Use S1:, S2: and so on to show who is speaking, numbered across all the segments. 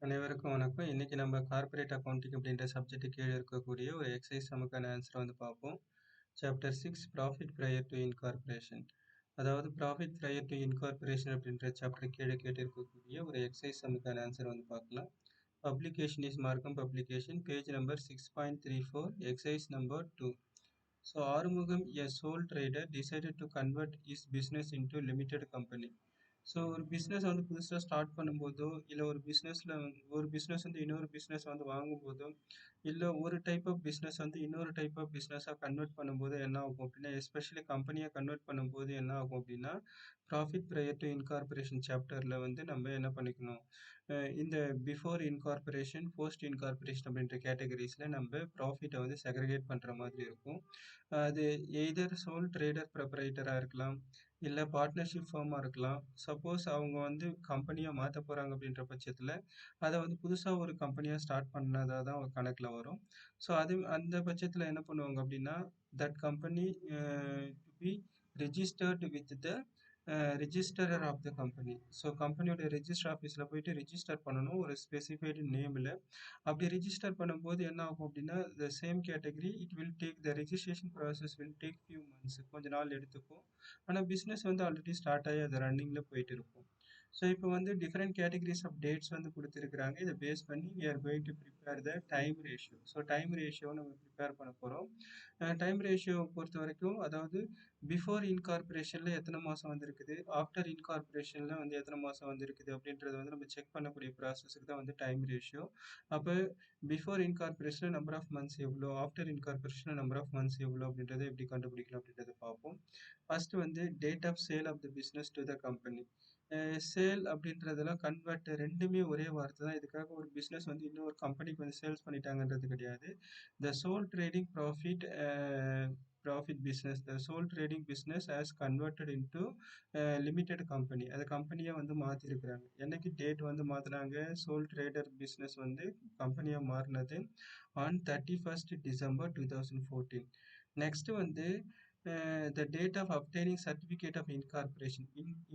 S1: அனைவருக்கும் வணக்கம். இன்னைக்கு நம்ம கார்ப்பரேட் அக்கவுண்டிங் அப்படின்ற சப்ஜெக்ட் கீழே இருக்கக்கூடிய ஒரு எக்ஸசைஸ் நமக்கான ஆன்சர் வந்து பார்ப்போம். Chapter 6 profit prior to incorporation. அதாவது ப்ராஃபிட் ப்ரையர் டு இன்கார்பரேஷன் அப்படின்ற சாப்டர் கீழே கேட்டிருக்கக்கூடிய ஒரு எக்ஸசைஸ் நமக்கான ஆன்சர் வந்து பார்க்கலாம். பப்ளிகேஷன் இஸ் மார்க்கம் publication page number 6.34 exercise number 2. So Arumugam, a sole trader, decided to convert his business into limited company. So ஒரு business வந்து புதுசாக ஸ்டார்ட் பண்ணும்போதோ இல்லை ஒரு பிஸ்னஸ் வந்து இன்னொரு பிஸ்னஸ் வந்து வாங்கும்போதோ இல்லை ஒரு டைப் ஆஃப் பிஸ்னஸ் வந்து இன்னொரு டைப் ஆஃப் பிஸ்னஸாக கன்வெர்ட் பண்ணும்போது என்ன ஆகும் அப்படின்னா எஸ்பெஷலி கம்பெனியை கன்வெர்ட் பண்ணும்போது என்ன ஆகும் அப்படின்னா ப்ராஃபிட் ப்ரையர் டு இன்கார்பரேஷன் சாப்டரில் வந்து நம்ம என்ன பண்ணிக்கணும் இந்த பிஃபோர் இன்கார்பரேஷன் போஸ்ட் இன்கார்பரேஷன் அப்படின்ற கேட்டகரிஸில் நம்ம ப்ராஃபிட்டை வந்து செக்ரிகேட் பண்ணுற மாதிரி இருக்கும். அது எய்தர் சோல் ட்ரேடர் ப்ரொப்ரைட்டராக இருக்கலாம் இல்லை பார்ட்னர்ஷிப் ஃபார்மாக இருக்கலாம். சப்போஸ் அவங்க வந்து கம்பெனியாக மாற்ற போகிறாங்க அப்படின்ற பட்சத்தில் அதை வந்து புதுசாக ஒரு கம்பெனியாக ஸ்டார்ட் பண்ணதாக தான் கணக்கில் வரும். ஸோ அந்த பட்சத்தில் என்ன பண்ணுவாங்க அப்படின்னா that company to be registered with the registrar of the company. So கம்பெனியோட ரெஜிஸ்டர் ஆஃபீஸில் போயிட்டு ரிஜிஸ்டர் பண்ணணும் ஒரு ஸ்பெசிஃபைடு நேமில். அப்படி ரிஜிஸ்டர் பண்ணும்போது என்ன ஆகும் அப்படின்னா the same category it will take the registration process will take few months, கொஞ்ச நாள் எடுத்துக்கும். ஆனால் பிஸ்னஸ் வந்து ஆல்ரெடி ஸ்டார்ட் ஆகி அது ரன்னிங்கில் போயிட்டு இருக்கும். ஸோ இப்போ வந்து டிஃப்ரெண்ட் கேட்டகரிஸ் ஆஃப் டேட்ஸ் வந்து கொடுத்துருக்குறாங்க. இதை பேஸ் பண்ணி we are going to prepare the time ratio. So time ratio நம்ம ப்ரிப்பேர் பண்ண போகிறோம். டைம் ரேஷியோ பொறுத்த வரைக்கும் அதாவது பிஃபோர் இன்கார்பரேஷனில் எத்தனை மாதம் வந்திருக்குது, ஆஃப்டர் இன்கார்பரேஷனில் வந்து எத்தனை மாதம் வந்திருக்குது அப்படின்றத வந்து நம்ம செக் பண்ணக்கூடிய ப்ராசஸுக்கு தான் வந்து டைம் ரேஷியோ. அப்போ பிஃபோர் இன்கார்பரேஷனில் நம்பர் ஆஃப் மந்த்ஸ் எவ்வளோ, ஆஃப்டர் இன்கார்பரேஷனில் நம்பர் ஆஃப் மந்த்ஸ் எவ்வளோ அப்படின்றத எப்படி கண்டுபிடிக்கலாம் அப்படின்றத பார்ப்போம். ஃபர்ஸ்ட் வந்து date of sale of the business to the company. Sale அப்படின்றதெல்லாம் கன்வெர்ட் ரெண்டுமே ஒரே வார்த்தை தான். இதுக்காக ஒரு பிஸ்னஸ் வந்து இன்னொரு கம்பெனிக்கு வந்து சேல்ஸ் பண்ணிட்டாங்கன்றது கிடையாது. The sole trading profit business, the sole trading business as converted into limited company. அது கம்பெனியாக வந்து மாற்றிருக்கிறாங்க. என்னைக்கு டேட் வந்து மாற்றினாங்க, சோல் ட்ரேடர் பிஸ்னஸ் வந்து கம்பெனியாக மாறினது ஆன் 31st December 2014. நெக்ஸ்ட் வந்து the date of obtaining certificate of incorporation.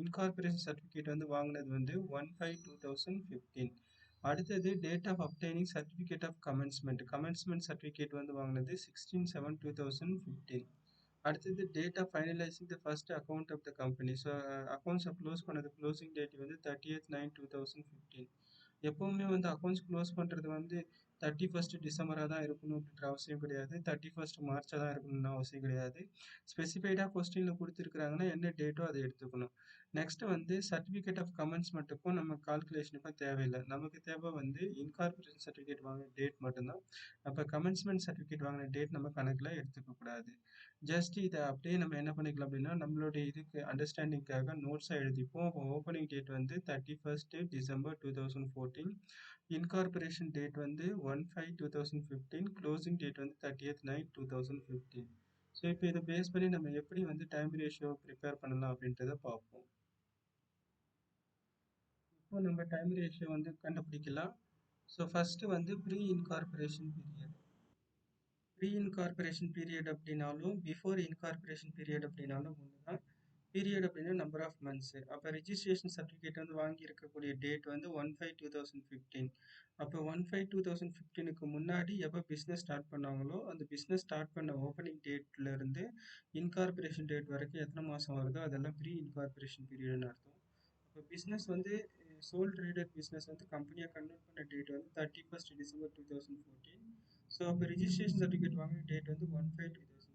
S1: Incorporation certificate வந்து வாங்கினது வந்து 1/5/2015. அடுத்தது date of obtaining certificate of commencement certificate வந்து வாங்கினது 16/7/2015. அடுத்தது date of finalising the first account of the company. So அக்கௌண்ட்ஸை க்ளோஸ் பண்ணது க்ளோசிங் டேட் வந்து 30/9/2015. எப்பவுமே வந்து அக்கௌண்ட்ஸ் க்ளோஸ் பண்ணுறது வந்து 31st டிசம்பராக தான் இருக்கணும் அப்படின்ற அவசியம் கிடையாது, 31st மார்ச்சாக தான் இருக்கணும்னு அவசியம் கிடையாது. ஸ்பெசிஃபைடாக கொஸ்டினில் கொடுத்துருக்குறாங்கன்னா என்ன டேட்டோ அதை எடுத்துக்கணும். நெக்ஸ்ட் வந்து சர்டிஃபிகேட் ஆஃப் கமென்ஸ்மெண்ட்டுக்கும் நம்ம கால்குலேஷனுக்கும் தேவையில்லை. நமக்கு தேவை வந்து இன்கார்பரேஷன் சர்டிஃபிகேட் வாங்கின டேட் மட்டும்தான். அப்போ கமென்ஸ்மெண்ட் சர்டிஃபிகேட் வாங்கின டேட் நம்ம கணக்கில் எடுத்துக்கக்கூடாது. ஜஸ்ட் இதை அப்படியே நம்ம என்ன பண்ணிக்கலாம் அப்படின்னா நம்மளுடைய இதுக்கு அண்டர்ஸ்டாண்டிங்காக நோட்ஸாக எழுதிப்போம். அப்போ ஓப்பனிங் டேட் வந்து 31st December 2014, இன்கார்பரேஷன் டேட் வந்து 1/5/2015, க்ளோசிங் டேட் வந்து 30th9/2015. ஸோ இப்போ இதை பேஸ் பண்ணி நம்ம எப்படி வந்து டைம் ரேஷியோ ப்ரிப்பேர் பண்ணலாம் அப்படின்றத பார்ப்போம். இப்போ நம்ம டைம் ரேஷியோ வந்து கண்டுபிடிக்கலாம். ஸோ ஃபஸ்ட்டு வந்து ப்ரீ இன்கார்பரேஷன் பீரியட் அப்படின்னாலும் பிஃபோர் இன்கார்பரேஷன் பீரியட் அப்படின்னாலும் ஒன்று தான். பீரியட் அப்படின்னா நம்பர் ஆஃப் மந்த்ஸ். அப்போ ரிஜிஸ்ட்ரேஷன் சர்டிஃபிகேட் வந்து வாங்கி இருக்கக்கூடிய டேட் வந்து 1/5/2015. அப்போ 1/5/2015க்கு முன்னாடி எப்போ பிஸ்னஸ் ஸ்டார்ட் பண்ணாங்களோ அந்த பிஸ்னஸ் ஸ்டார்ட் பண்ண ஓப்பனிங் டேட்ல இருந்து இன்கார்பரேஷன் டேட் வரைக்கும் எத்தனை மாதம் வருதோ அதெல்லாம் ப்ரீ இன்கார்பரேஷன் பீரியட்னு அர்த்தம். இப்போ பிஸ்னஸ் வந்து சோல் ட்ரேடர் பிஸ்னஸ் வந்து கம்பெனியாக கன்வெர்ட் பண்ண டேட் வந்து 31st December 2014. ஸோ அப்போ ரிஜிஸ்ட்ரேஷன் சர்டிஃபிகேட் வாங்கின டேட் வந்து 1/5/2015.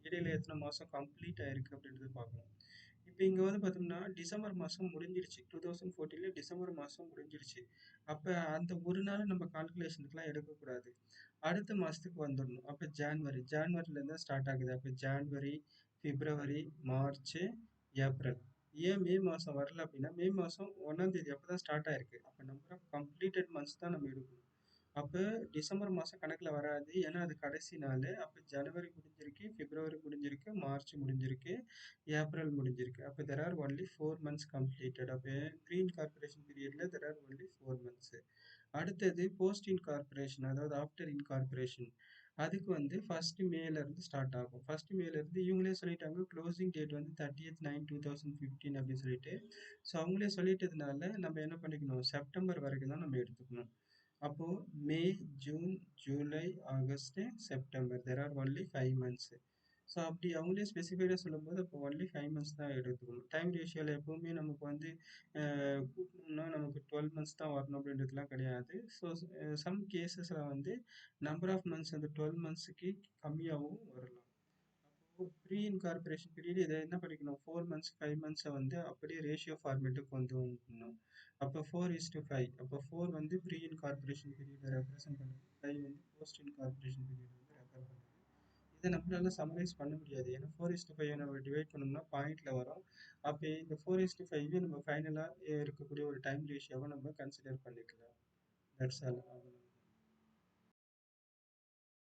S1: இடையில எத்தனை மாதம் கம்ப்ளீட் ஆயிருக்கு அப்படின்றது பார்க்கணும். இப்போ இங்கே வந்து பார்த்தோம்னா டிசம்பர் மாதம் முடிஞ்சிருச்சு, 2014 டிசம்பர் மாதம் முடிஞ்சிருச்சு. அப்போ அந்த ஒரு நாள் நம்ம கால்குலேஷனுக்குலாம் எடுக்கக்கூடாது, அடுத்த மாதத்துக்கு வந்துடணும். அப்போ ஜான்வரிலேருந்து தான் ஸ்டார்ட் ஆகுது. அப்போ ஜான்வரி, பிப்ரவரி, மார்ச், ஏப்ரல். ஏன் மே மாதம் வரல அப்படின்னா மே மாதம் 1ஆம் தேதி அப்போ தான் ஸ்டார்ட் ஆயிருக்கு. அப்போ நம்பர் ஆஃப் கம்ப்ளீட்டட் மந்த்ஸ் தான் நம்ம எடுக்கணும். அப்போ டிசம்பர் மாதம் கணக்கில் வராது, ஏன்னா அது கடைசி நாள். அப்போ ஜனவரி முடிஞ்சிருக்கு, பிப்ரவரி முடிஞ்சிருக்கு, மார்ச் முடிஞ்சிருக்கு, ஏப்ரல் முடிஞ்சிருக்கு. அப்போ there are only 4 months completed. அப்போ ப்ரீ இன்கார்பரேஷன் பீரியடில் தெர் ஆர் ஒன்லி 4 months. அடுத்தது போஸ்ட் இன்கார்பரேஷன், அதாவது ஆஃப்டர் இன்கார்பரேஷன். அதுக்கு வந்து 1 மேல இருந்து ஸ்டார்ட் ஆகும். 1 மேல இருந்து இவங்களே சொல்லிட்டாங்க க்ளோசிங் டேட் வந்து 30/9/2015 அப்படின்னு சொல்லிட்டு. ஸோ அவங்களே சொல்லிட்டதுனால நம்ம என்ன பண்ணிக்கணும், செப்டம்பர் வரைக்கும் தான் நம்ம எடுத்துக்கணும். அப்போ May, June, July, August, September there are only 5 months. So அப்படி அவங்களே ஸ்பெசிஃபைடாக சொல்லும்போது அப்போ ஒன்லி 5 மந்த்ஸ் தான் எடுத்துக்கணும். டைம் ரேஷியோவில் எப்பவுமே நமக்கு வந்து கூட்டணும்னா நமக்கு 12 மந்த்ஸ் தான் வரணும் அப்படின்றதுலாம் கிடையாது. ஸோ சம் கேசஸில் வந்து நம்பர் ஆஃப் மந்த்ஸ் அந்த 12 மந்த்ஸுக்கு கம்மியாகவும் வரலாம். அப்போ ப்ரீ இன்கார்பரேஷன் பீரியட் இதை என்ன பண்ணிக்கணும், 4 மந்த்ஸ் 5 மந்த்ஸை வந்து அப்படியே ரேஷியோ ஃபார்மேட்டுக்கு கொண்டு வந்துடணும். அப்போ 4:5. அப்போ 4 வந்து ப்ரீ இன்கார்பரேஷன் பீரியடை ரெப்ரசென்ட் பண்ணுது, 5 வந்து போஸ்ட் இன்கார்பரேஷன் பீரியட் வந்து ரெஃபர் பண்ணுது. இதை நம்மளால சமரைஸ் பண்ண முடியாது, ஏன்னா 4:5 நம்ம டிவைட் பண்ணோம்னா பாயிண்ட்ல வரும். அப்போ இந்த 4:5 நம்ம ஃபைனலாக இருக்கக்கூடிய ஒரு டைம் ரேஷியோவை நம்ம கன்சிடர் பண்ணிக்கலாம். That's all.